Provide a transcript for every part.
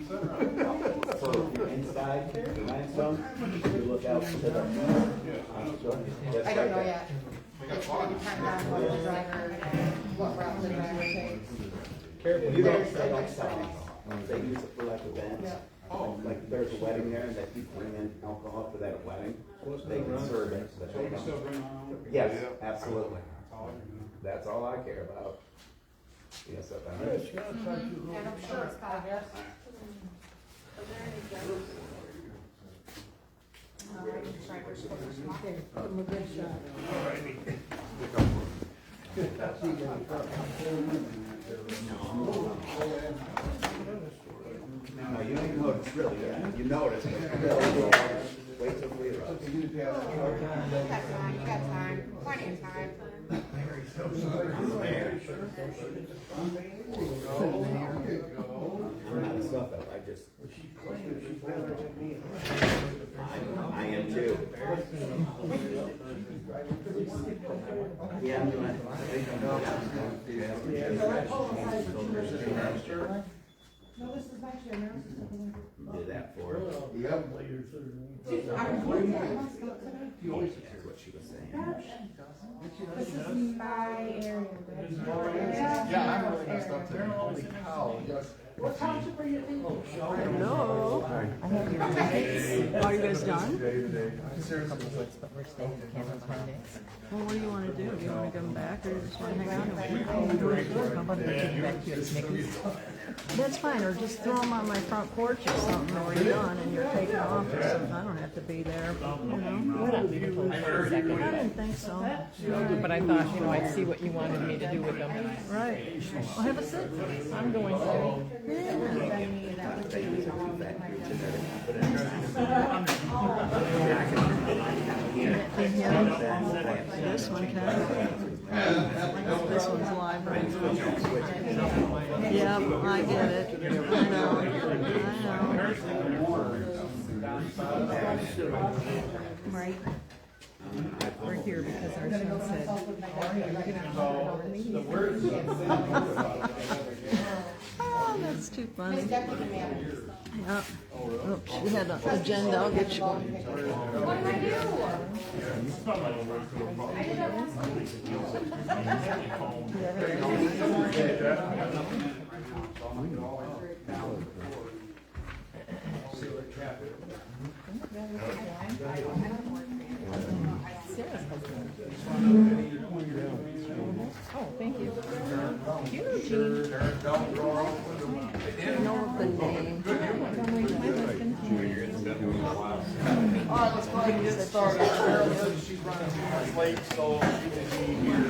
So if you're inside the limestone, you look out to the. I don't know yet. It's going to depend on what the driver, what route the driver takes. Careful, you don't stay on site. They use it for like events. Like there's a wedding there and they keep bringing alcohol for that wedding. They can serve it, but they don't. Yes, absolutely. That's all I care about. Yes, I found it. And I'm sure it's got. Give him a good shot. No, you don't notice really, you notice, but wait till we arrive. You got time, plenty of time. I'm not a stuff up, I am too. Yeah, I'm doing it. No, this is actually a nurse's supplement. Do that for her. Yep. That's what she was saying. This is my area, right? Yeah, I'm really messed up today. Holy cow. Yes. What township are you in? Hello. I have your tickets. Are you guys done? Is there a couple of weeks, but we're staying in Kansas Monday. Well, what do you want to do? Do you want to come back or just want to hang out? How about I take you back to your Snickers? That's fine, or just throw them on my front porch or something, or you're done and you're taking off or something. I don't have to be there, you know? We're not leaving till the second. I didn't think so. But I thought, I'd see what you wanted me to do with them. Right. Well, have a sit. I'm going to. This one can. This one's live, right? Yep, I get it. I know. Right. We're here because our son said, oh, that's too funny. Yeah. Oh, she had an agenda. I'll get you one. What did I do? Oh, thank you. Huge. Know the name. All right, let's go ahead and get started. Cheryl said she's running 2 minutes late, so she will be here.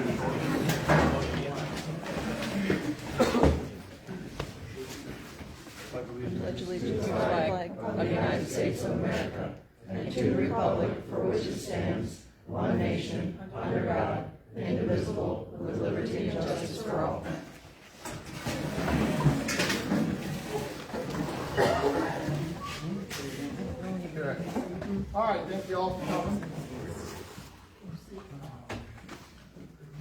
Pledge allegiance to the flag of the United States of America and to the republic for which it stands, one nation, under God, indivisible, with liberty and justice for all. All right, thank you all for coming.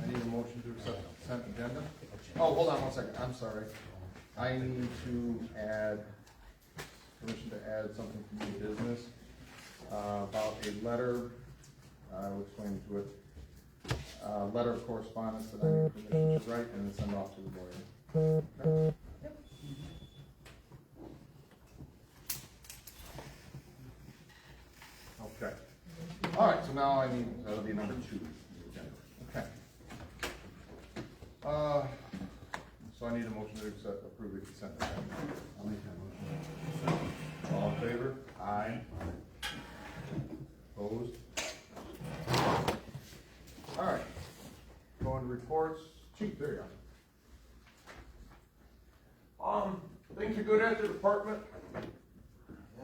I need a motion to accept the consent agenda. Oh, hold on 1 second, I'm sorry. I need to add, permission to add something from new business, about a letter, I will explain to it. Letter of correspondence that I need permission to write and then send off to the lawyer. Okay. Okay. All right, so now I need, that'll be number 2. Okay. So I need a motion to accept, approve the consent agenda. I'll make that motion. All in favor? Aye. Opposed? All right. Going to reports. Chief, there you are. Things are good at the department.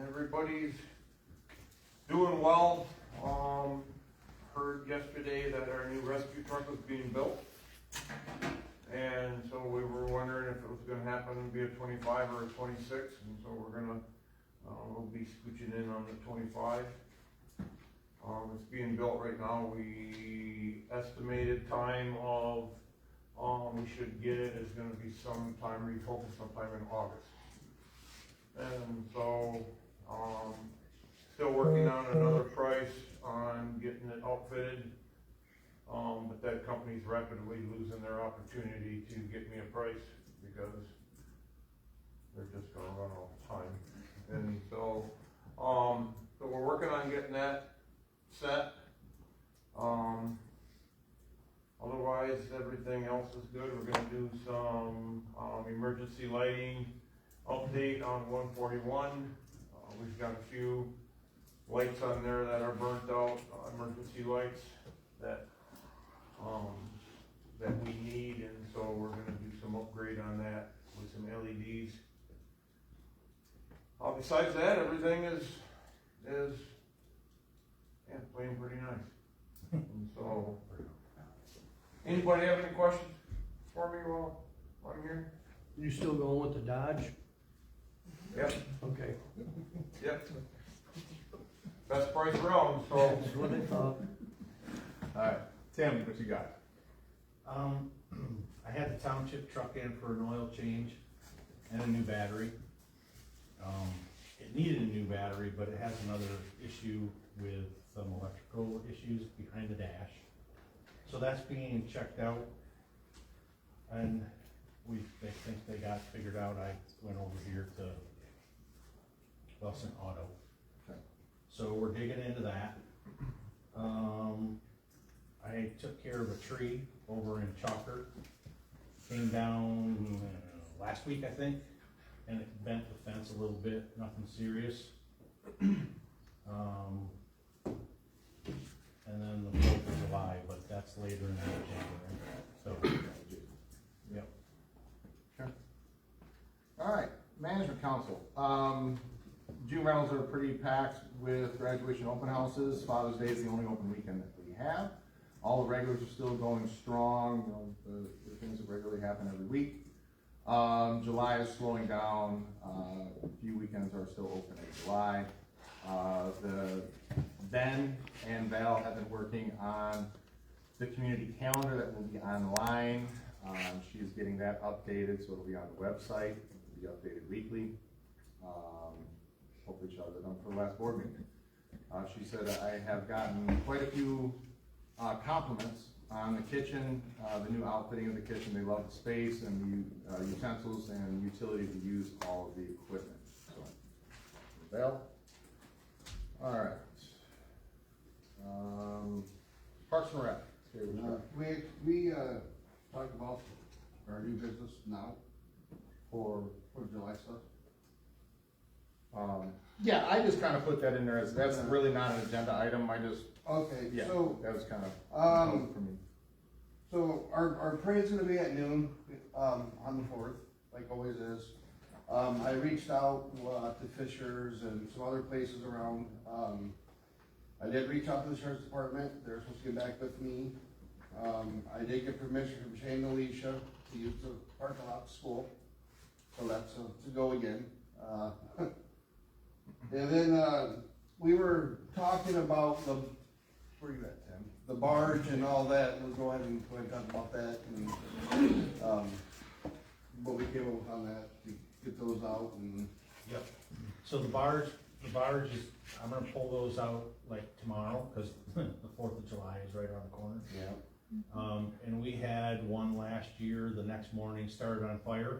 Everybody's doing well. Heard yesterday that our new rescue truck was being built. And so we were wondering if it was gonna happen to be a 25 or a 26, and so we're gonna, we'll be scooching in on the 25. It's being built right now. We estimated time of, we should get it is gonna be sometime, we hope sometime in August. And so, still working on another price on getting it outfitted. But that company's rapidly losing their opportunity to get me a price because they're just gonna run out of time. And so, so we're working on getting that set. Otherwise, everything else is good. We're gonna do some, emergency lighting update on 141. We've got a few lights on there that are burnt out, emergency lights that we need, and so we're gonna do some upgrade on that with some LEDs. Besides that, everything is playing pretty nice. And so, anybody have any questions for me while I'm here? You still going with the Dodge? Yep, Okay. yep. Best price around, so. That's what I thought. Alright, Tim, what you got? I had the township truck in for an oil change and a new battery. It needed a new battery, but it has another issue with some electrical issues behind the dash. So that's being checked out, and they think they got it figured out. I went over here to Wilson Auto. Okay. So we're digging into that. I took care of a tree over in Chalker. Came down last week, I think, and it bent the fence a little bit, nothing serious. And then the 4th of July, but that's later in January, so, yep. Alright, management council. June rentals are pretty packed with graduation open houses. Father's Day is the only open weekend that we have. All the regulars are still going strong, you know, the things that regularly happen every week. July is slowing down, a few weekends are still open in July. Ben and Val have been working on the community calendar that will be online. She is getting that updated, so it'll be on the website, it'll be updated weekly. Hopefully she'll have it done for the last board meeting. She said, I have gotten quite a few compliments on the kitchen, the new outfitting of the kitchen. They love the space and the utensils and utility to use all of the equipment. So, Val? Alright. Parks and Rec. We talked about our new business now for July stuff. Yeah, I just kind of put that in there as, that's really not an agenda item, I just, Okay, yeah, so, that was kind of, for me. so our parade's gonna be at noon, on the 4th, like always is. I reached out to Fisher's and some other places around. I did reach out to the sheriff's department, they're supposed to get back with me. I did get permission from Shane and Alicia to use the parking lot at school, so that's to go again. And then, we were talking about where you at, Tim? The barge and all that, we'll go ahead and talk about that, and, what we came up with on that, to get those out, and. Yep. So the barge is, I'm gonna pull those out like tomorrow, cause the 4th of July is right around the corner. Yeah. And we had one last year, the next morning started on fire.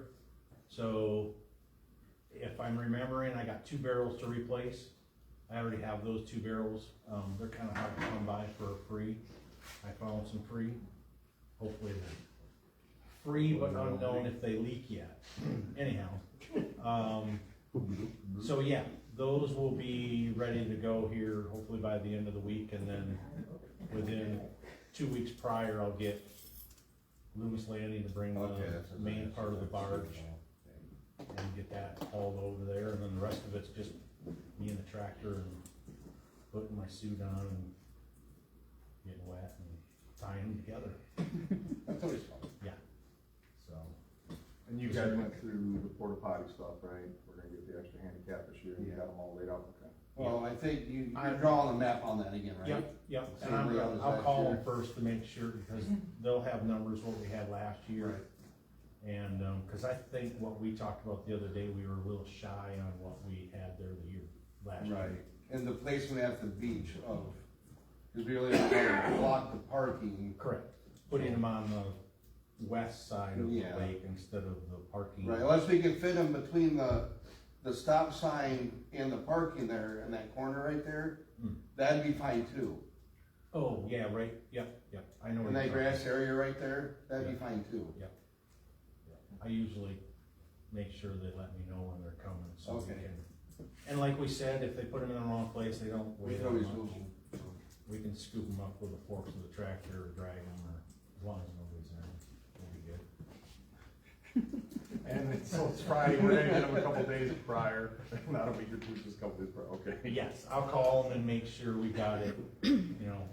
So if I'm remembering, I got 2 barrels to replace. I already have those 2 barrels. They're kind of hard to come by for free. I found some free. Hopefully they're free, but unknown if they leak yet. Anyhow, so yeah, those will be ready to go here hopefully by the end of the week, and then within 2 weeks prior, I'll get Loomis Landing to bring the main part of the barge and get that hauled over there, and then the rest of it's just me and the tractor and putting my suit on and getting wet and tying them together. That's always fun. Yeah. So. And you guys went through the porta potty stuff, right? We're gonna get the extra handicap this year, and you got them all laid out, okay? Well, I think you're drawing a map on that again, right? Yep, and Same layout as I'll last call year. them first to make sure, because they'll have numbers what we had last year. And, cause I think what we talked about the other day, we were a little shy on what we had there the year, last year. Right, and the placement at the beach of, cause we really have to block the parking. Correct, putting them on the west side of the Yeah. lake instead of the parking. Right, unless we can fit them between the stop sign and the parking there in that corner right there, Hmm. that'd be fine too. Oh, yeah, right, yep, I know. In what that you're grass talking area right there, that'd be Yeah. fine too. about. I usually make sure they let me know when they're coming, so we Okay. can, and like we said, if they put them in the wrong place, they don't We weigh can that always much. move them. We can scoop them up with the forks of the tractor or drag them, or as long as nobody's there, we'll be good. And so it's Friday, we're gonna get them a couple days prior, not a week or two, just a couple days prior, okay. Yes, I'll call them and make sure we got it, you know.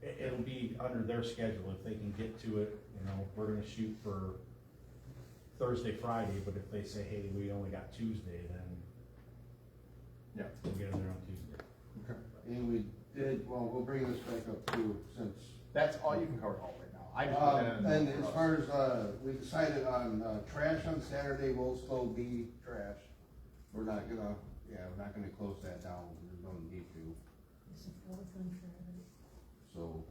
It'll be under their schedule, if they can get to it, you know, we're gonna shoot for Thursday, Friday, but if they say, hey, we only got Tuesday, then Yeah. we'll get them there on Tuesday. Okay. And we did, well, we'll bring this back up too, since, That's all you can cover all right now. I just put that in. and as far as, we decided on, trash on Saturday will still be trash. We're not gonna, we're not gonna close that down, there's no need to, so.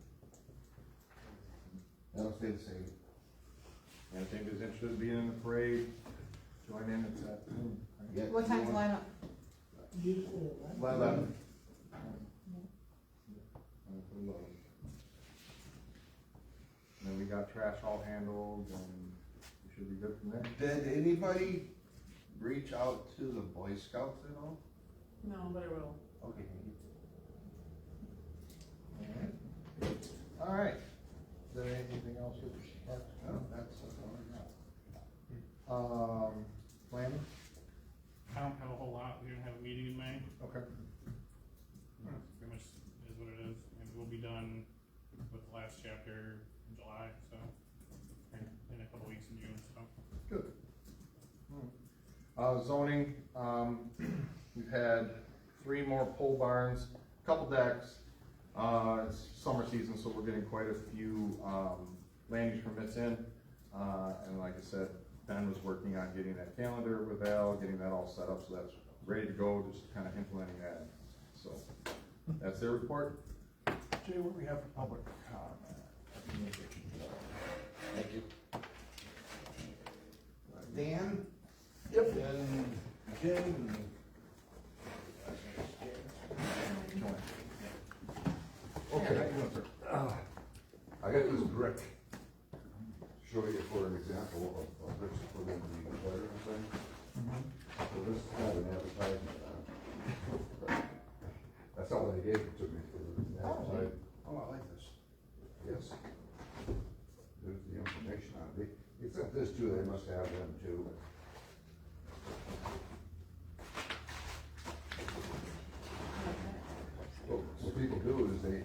That'll stay the same. And if anybody's interested in being in the parade, join in, it's at noon. Yeah. What time's lineup? 11. And then we got trash all handled, and we should be good from there. Did anybody reach out to the Boy Scouts at all? No, but I will. Okay. All right. Is there anything else with parks? No, that's all I got. Planning? I don't have a whole lot, we don't have a meeting in May, Okay. pretty much is what it is, and we'll be done with the last chapter in July, so, in a couple weeks in June, so. Good. Zoning, we've had 3 more pole barns, couple decks. It's summer season, so we're getting quite a few, land use permits in. And like I said, Ben was working on getting that calendar with Al, getting that all set up, so that's ready to go, just kind of implementing that. So, that's their report. Jay, what do we have for public comment? Thank you. Dan? Yep. And Jim? Okay. I got this brick, show you for an example of bricks put in the veteran thing. So this is kind of an advertisement on it. That's all they gave it to me for the advertisement. Oh, I like this. Yes. There's the information on it. Except this too, they must have them too. What people do is the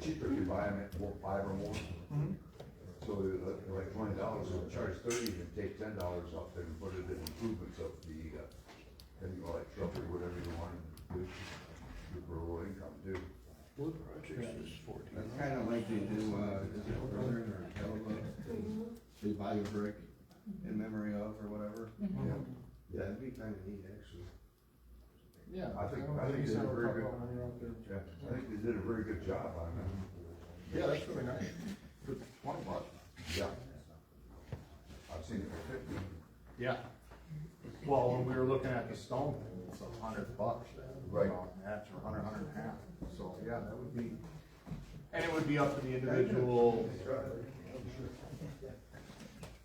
cheaper you buy them at 5 or more. So they're like $20, they'll charge 30 and take $10 off there and put it in improvements of the, like shrubbery, whatever you want to do. Good for low income too. What project is 14? That's kind of like they do, is it Brethren or Calico? They buy a brick in memory of or whatever. Yeah. That'd be kind of neat, actually. Yeah. I think they did a very good, yeah, I think they did a very good job on that. Yeah, that's really nice. For 20 bucks. Yeah. I've seen it for 50. Yeah. Well, when we were looking at the stone, it's $100. Right. That's for 100, 150. So, yeah, that would be, and it would be up to the individual.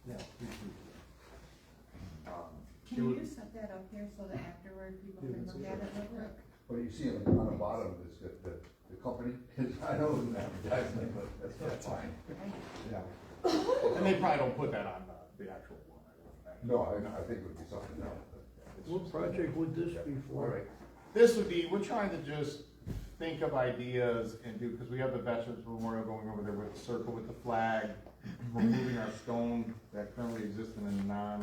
Yeah. Can you set that up here so that afterward people can look at it real quick? Well, you see on the bottom, it's got the company, I know it's an advertisement, but that's fine. Yeah. And they probably don't put that on the actual one. No, I think it would be something else. What project would this be All for? right. This would be, we're trying to just think of ideas and do, because we have the Veterans Memorial going over there with the circle with the flag. We're moving our stone that currently exists in a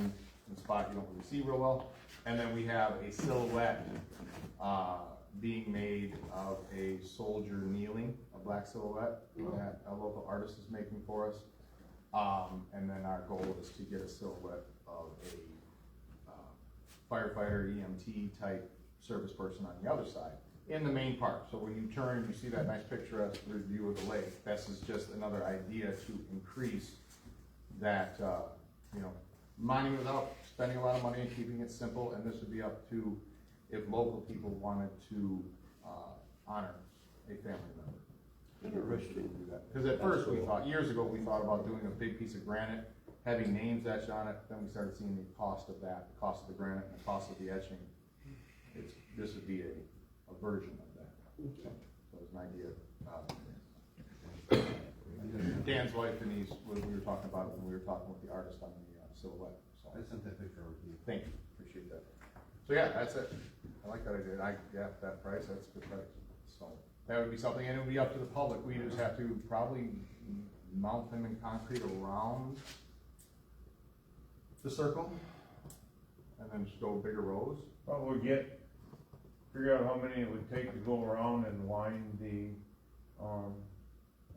spot you don't really see real well. And then we have a silhouette, being made of a soldier kneeling, a black silhouette that a local artist is making for us. And then our goal is to get a silhouette of a firefighter, EMT type service person on the other side in the main park. So when you turn, you see that nice picturesque view of the lake. This is just another idea to increase that, monument without spending a lot of money and keeping it simple. And this would be up to if local people wanted to honor a family member. Interesting. Because at first years ago, we thought about doing a big piece of granite, having names etched on it, then we started seeing the cost of that, the cost of the granite and the cost of the etching. This would be a version of that. So it's an idea. Dan's wife and we were talking about it when we were talking with the artist on the silhouette. So I sent that picture over to you. thank you, appreciate that. So yeah, that's it. I like that idea. That price, that's a good price. So that would be something, and it would be up to the public. We just have to probably mount them in concrete around the circle, and then just go bigger rows. Probably figure out how many it would take to go around and line the,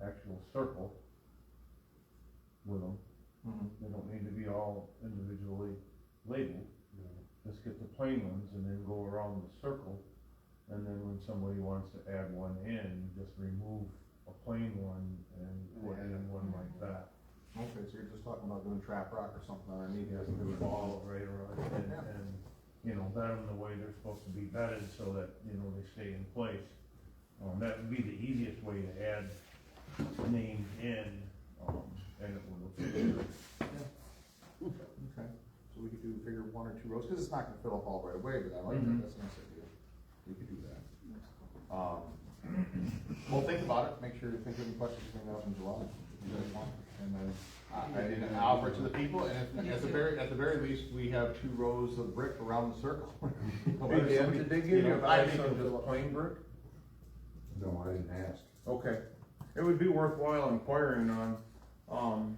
actual circle with them. They don't need to be all individually labeled. Just get the plain ones and then go around the circle. And then when somebody wants to add one in, just remove a plain one and put in one like that. Okay, so you're just talking about doing trap rock or something underneath. Yes, do it all right around and, bet them the way they're supposed to be bedded so that, they stay in place. That would be the easiest way to add names in, and it will look good. Okay, so we could figure 1 or 2 rows, because it's not gonna fill up all right away, but I like that, that's a nice idea. We could do that. Well, think about it, make sure you think of any questions, bring that up in July, if you guys want, and then I'll offer it to the people, and if, at the very least, we have 2 rows of brick around the circle. Did they give you a price on just plain brick? No, I didn't ask. Okay, it would be worthwhile inquiring on, cause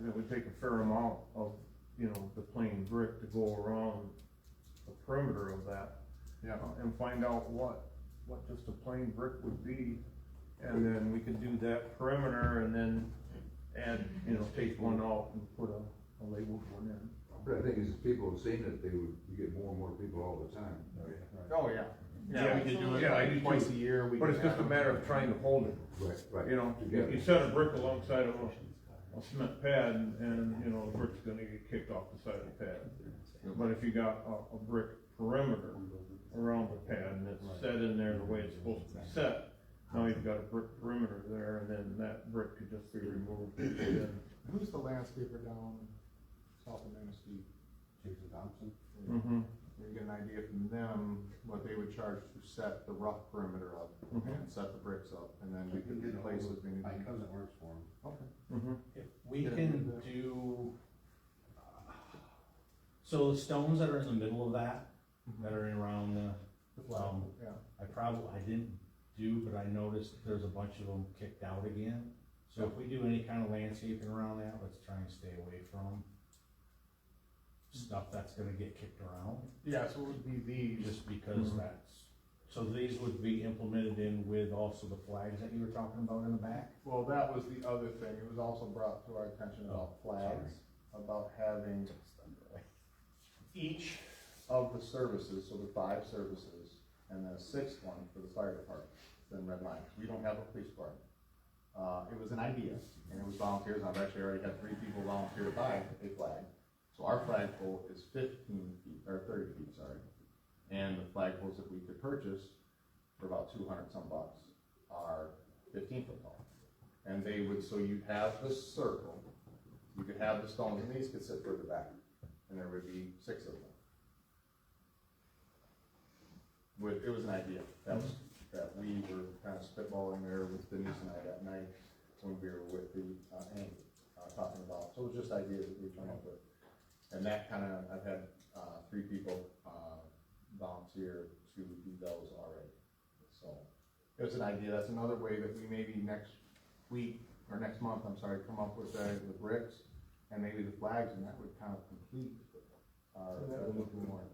it would take a fair amount of, the plain brick to go around the perimeter of that. Yeah. And find out what just a plain brick would be, and then we could do that perimeter and then add, take one out and put a labeled one in. But I think as people have seen it, you get more and more people all the time. Oh, yeah. Yeah, we could do it I like do twice too. a year. But it's just a matter of trying to hold it. Right. You set a brick alongside of a cement pad and, the brick's gonna get kicked off the side of the pad. But if you got a brick perimeter around the pad and it's set in there the way it's supposed to be set, now you've got a brick perimeter there, and then that brick could just be removed. Who's the landscaper down south of Main Street? Jason Thompson. You get an idea from them what they would charge to set the rough perimeter up and set the bricks up, and then we could replace it. My cousin works for him. Okay. If we can do, so the stones that are in the middle of that are around the, Yeah. I didn't do, but I noticed there's a bunch of them kicked out again. So if we do any kind of landscaping around that, let's try and stay away from stuff that's gonna get kicked around. Yeah, so it would be these. Just because so these would be implemented in with also the flags that you were talking about in the back? Well, that was the other thing. It was also brought to our attention about flags, about having each of the services, so the 5 services, and then a 6th one for the fire department, then red line. We don't have a police department. It was an idea, and it was volunteers. I've actually already had 3 people volunteer to buy a flag. So our flagpole is 30 feet, sorry. And the flagpoles that we could purchase for about 200 some bucks are 15 foot tall. And they would, so you'd have the circle, you could have the stones, and these could sit further back, and there would be 6 of them. It was an idea that we were kind of spitballing there with Denise and I that night when we were with the Andy, talking about, so it was just ideas that we came up with. And that kind of, I've had 3 people volunteer to do those already. So it was an idea. That's another way that we maybe next week, or next month, I'm sorry, come up with the bricks and maybe the flags, and that would kind of complete our more.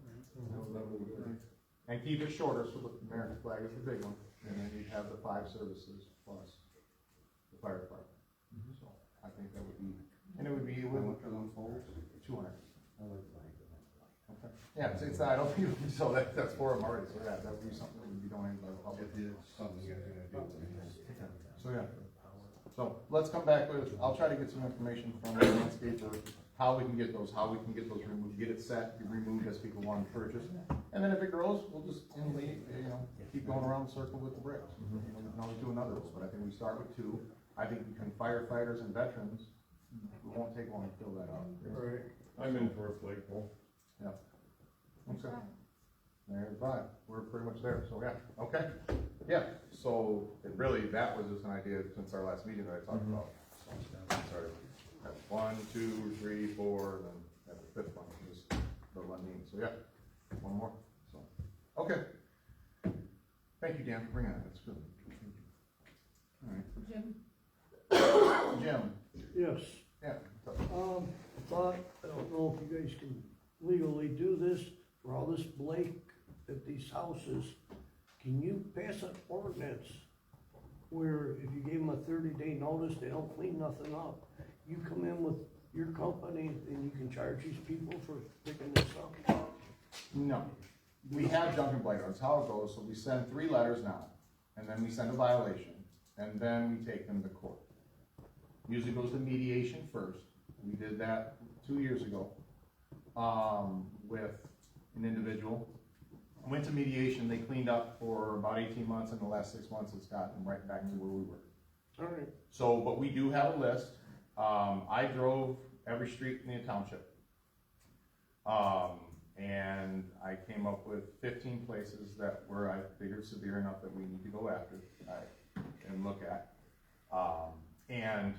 And keep it shorter, so the American flag is the big one, and then you'd have the 5 services plus the fire department. So I think that would be And it would be, what, 200. Okay. Yeah, it's not, I don't think, so that's 4 of them already, so yeah, that would be something that would be donated by the public. Something you guys are gonna do. So, yeah. So, let's come back with, I'll try to get some information from the landscaper, how we can get those removed, get it set, get removed as people want to purchase. And then if it grows, we'll just, keep going around the circle with the bricks. We can always do another one, but I think we start with 2. I think between firefighters and veterans, it won't take long to fill that out. Right. I'm in for a flagpole. Yeah. Okay. There's 5. We're pretty much there, so yeah, okay. Yeah, so that was just an idea since our last meeting that I talked about. So, sorry. That's 1, 2, 3, 4, and then at the 5th one, is the Lundin. So yeah, 1 more. So, okay. Thank you, Dan, for bringing that. That's good. All right. Jim. Yes. Yeah. But I don't know if you guys can legally do this for all this blight at these houses. Can you pass an ordinance where if you gave them a 30-day notice, they don't clean nothing up, you come in with your company and you can charge these people for picking this up? No. We have junk and blight. That's how it goes. So we send 3 letters now, and then we send a violation, and then we take them to court. Usually goes to mediation first. We did that 2 years ago with an individual. Went to mediation. They cleaned up for about 18 months. In the last 6 months, it's gotten right back to where we were. All right. So, but we do have a list. I drove every street in the township. And I came up with 15 places that were, I figured, severe enough that we need to go after and look at. And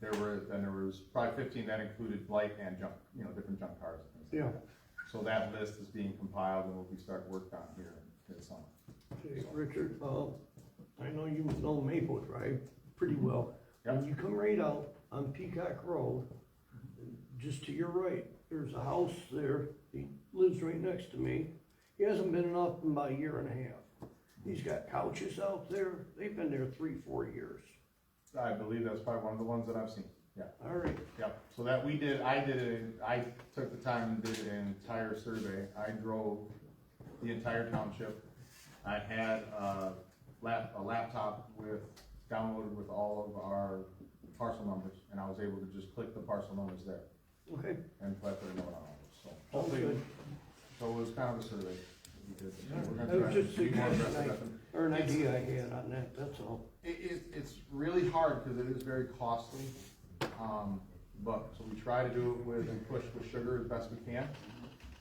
there was probably 15 that included blight and junk, different junk cars and things like that. So that list is being compiled and will be start worked on here this summer. Okay, Richard, I know you know Maple Drive pretty well. Yep. When you come right out on Peacock Road, just to your right, there's a house there. He lives right next to me. He hasn't been up in about a year and a half. He's got couches out there. They've been there 3-4 years. I believe that's probably one of the ones that I've seen. Yeah. All right. Yep. So that I took the time and did an entire survey. I drove the entire township. I had a laptop downloaded with all of our parcel numbers, and I was able to just click the parcel numbers there. Okay. And put their note on it. So All good. So it was kind of a survey. That was just a suggestion or an idea I had on that, that's all. It's really hard because it is very costly. But so we try to do it with and push with sugar as best we can.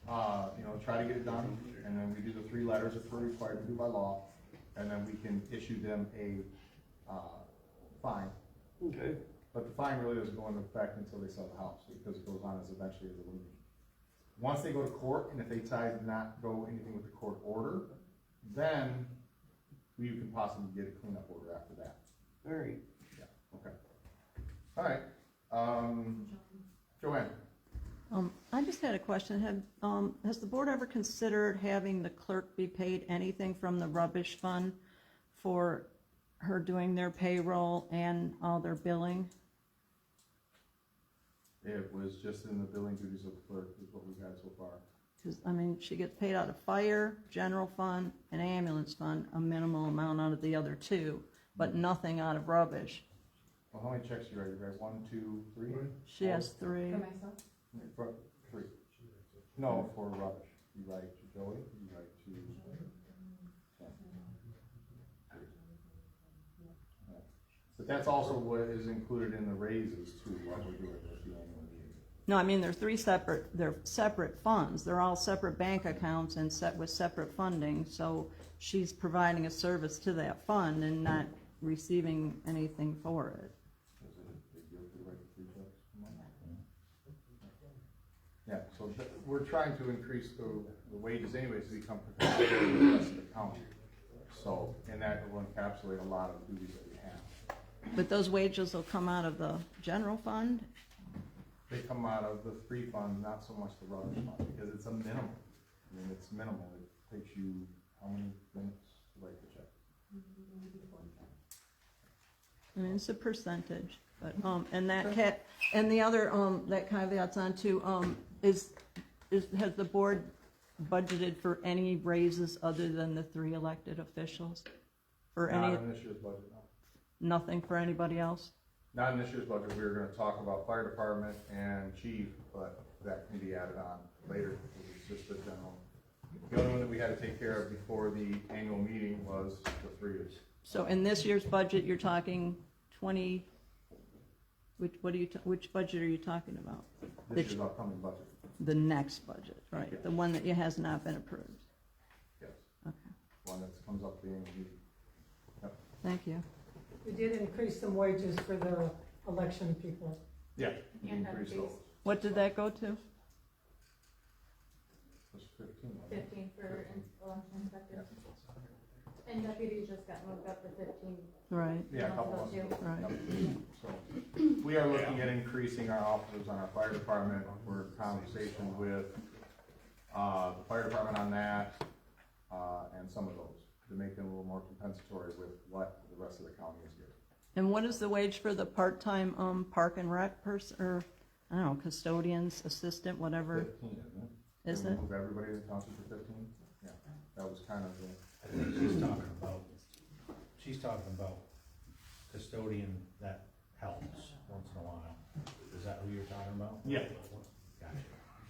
Try to get it done, and then we do the 3 letters that we're required to do by law, and then we can issue them a fine. Okay. But the fine really doesn't go into effect until they sell the house, because it goes on as eventually as a lien. Once they go to court, and if they decide to not go anything with the court order, then you can possibly get a cleanup order after that. All right. Yeah. Okay. All right. Joanne. I just had a question. Has the board ever considered having the clerk be paid anything from the rubbish fund for her doing their payroll and all their billing? It was just in the billing duties of the clerk is what we've had so far. Because, she gets paid out of fire, general fund, and ambulance fund, a minimal amount out of the other 2, but nothing out of rubbish. Well, how many checks do you write? You write 1, 2, 3? She has 3. For myself? 3. No, for rubbish. You write to Joey, you write to... But that's also what is included in the raises too, while we're doing this, the annual meeting. No, they're separate funds. They're all separate bank accounts and with separate funding. So she's providing a service to that fund and not receiving anything for it. Yeah, so we're trying to increase the wages anyways to become competitive with the rest of the county. So, and that will encapsulate a lot of the duties that we have. But those wages will come out of the general fund? They come out of the free fund, not so much the rubbish fund, because it's a minimum. It's minimal. It takes you how many minutes to write the check? It's a percentage. But, and and the other, that caveat's on too, has the board budgeted for any raises other than the 3 elected officials? For Not any, in this year's budget, no. nothing for anybody else? Not in this year's budget, we were gonna talk about fire department and chief, but that can be added on later, it's just the general. The only one that we had to take care of before the annual meeting was the 3 years. So in this year's budget, you're talking 20, which budget are you talking about? This year's upcoming budget, The next budget, right, the one that has not been approved. yes, Okay, one that comes up the annual meeting. Yep. thank you. We did increase some wages for the election people. Yeah, And increase deputies. those. What did that go to? Was 15, wasn't it? 15 for election inspectors. And deputies just got moved up to 15. Right, Yeah, a couple months of ago, them. right. So, we are looking at increasing our officers on our fire department. We're in conversation with, the fire department on that, and some of those, to make them a little more compensatory with what the rest of the county is getting. And what is the wage for the part-time, park and rec person, or, I don't know, custodians, assistant, whatever? 15, isn't it? Is Did we it? move everybody to township to 15? Yeah, that was kind of the, I think she's talking about custodian that helps once in a while. Is that who you're talking about? Yeah. Gotcha.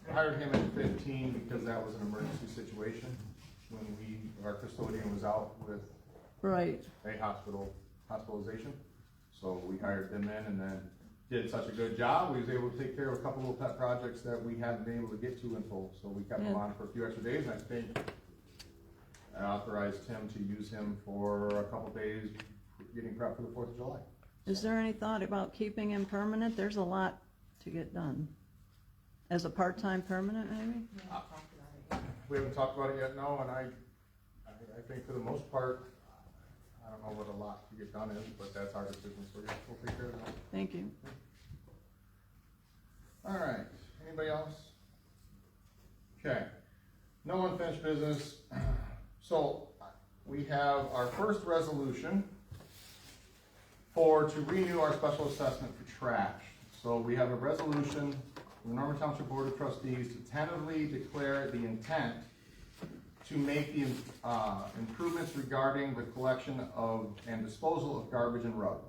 I hired him at 15 because that was an emergency situation when our custodian was out with Right, a hospitalization. So we hired them in and then did such a good job, we was able to take care of a couple little pet projects that we hadn't been able to get to in full. So we kept him Yeah. on for a few extra days, and I think I authorized him to use him for a couple days getting prepped for the 4th of July. is there any thought about keeping him permanent? There's a lot to get done. As a part-time permanent, maybe? We haven't talked about it yet, no, and I think for the most part, I don't know what a lot to get done is, but that's our decision, so yeah, we'll take care of that. Thank you. All right, anybody else? Okay, no unfinished business. So we have our first resolution to renew our special assessment for trash. So we have a resolution from the Norman Township Board of Trustees to tentatively declare the intent to make the improvements regarding the collection of and disposal of garbage and rubbish.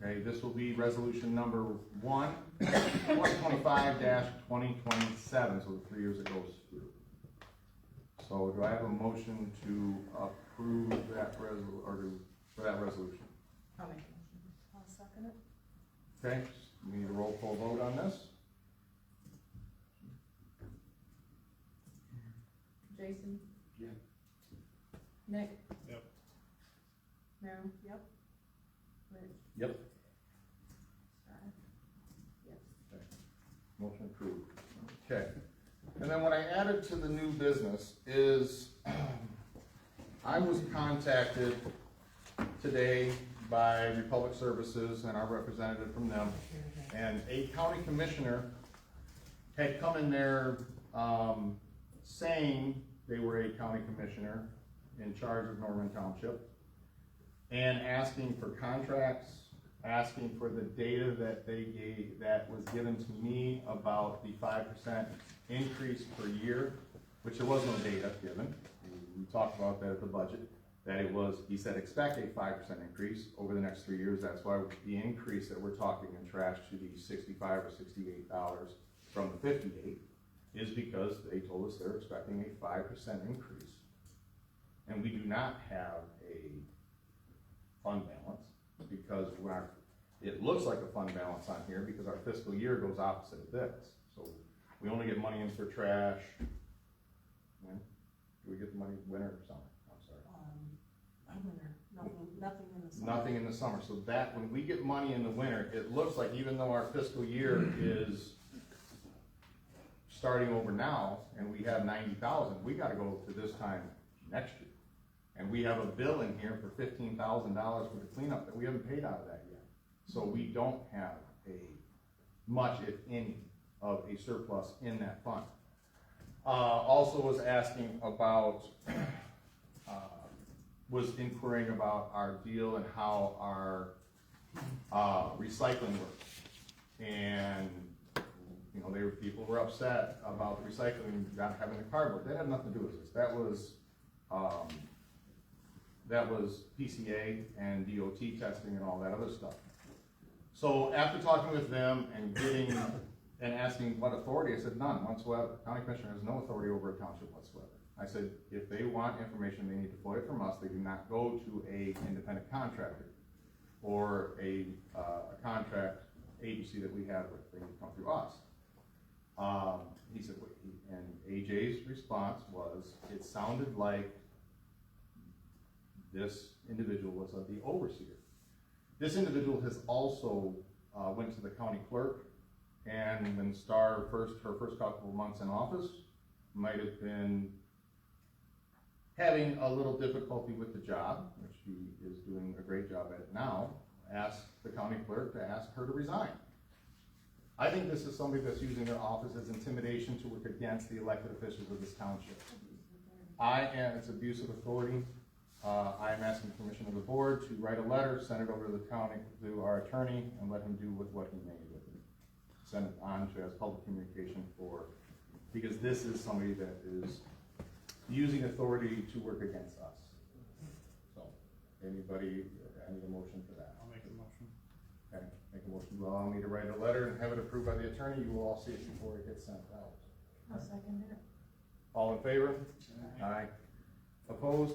Okay, this will be resolution number 2025-2027, so the 3 years it goes through. So do I have a motion to approve that for that resolution? I'll make a motion. I'll second it. Okay, we need a roll call vote on this. Jason? Yeah. Nick? Yep. Mary? Yep. Rich? Yep. Scott? Yes. Motion approved. Okay. And then what I added to the new business is, I was contacted today by Republic Services and our representative from them, and a county commissioner had come in there, saying they were a county commissioner in charge of Norman Township, and asking for contracts, asking for the data that they gave, that was given to me about the 5% increase per year, which there was no data given. We talked about that at the budget, that it was, he said, expect a 5% increase over the next 3 years. That's why the increase that we're talking in trash to be $65 or $68 from the 58 is because they told us they're expecting a 5% increase. And we do not have a fund balance, because it looks like a fund balance on here because our fiscal year goes opposite of this. So we only get money in for trash. When? Do we get the money winter or summer? I'm sorry. Nothing in the summer. Nothing in the summer. So that, when we get money in the winter, it looks like even though our fiscal year is starting over now and we have 90,000, we gotta go to this time next year. And we have a bill in here for $15,000 for the cleanup that we haven't paid out of that yet. So we don't have much, if any, of a surplus in that fund. Also was asking about, was inquiring about our deal and how our recycling work. And, you know, people were upset about the recycling, not having the cardboard. That had nothing to do with this. That was PCA and DOT testing and all that other stuff. So after talking with them and asking what authority, I said none whatsoever. County Commissioner has no authority over a township whatsoever. I said, if they want information, they need to FOIA from us. They do not go to a independent contractor or a contract agency that we have with. They need to come through us. He said, and AJ's response was, it sounded like this individual was the overseer. This individual has also went to the county clerk, and when her first couple of months in office, might have been having a little difficulty with the job, which he is doing a great job at now, asked the county clerk to ask her to resign. I think this is somebody that's using their office as intimidation to work against the elected officials of this township. It's abuse of authority. I am asking permission of the board to write a letter, send it over to the county, to our attorney, and let him do with what he may with it. Send it on to as public communication because this is somebody that is using authority to work against us. So, anybody, I need a motion for that. I'll make a motion. Okay, make a motion to allow me to write a letter and have it approved by the attorney. You will all see it before it gets sent out. I'll second it. All in favor? Aye. Opposed?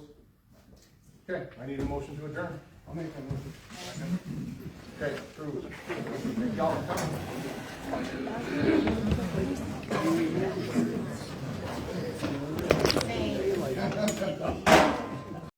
Okay, I need a motion to adjourn. I'll make that motion. Okay, approved. Thank y'all for coming.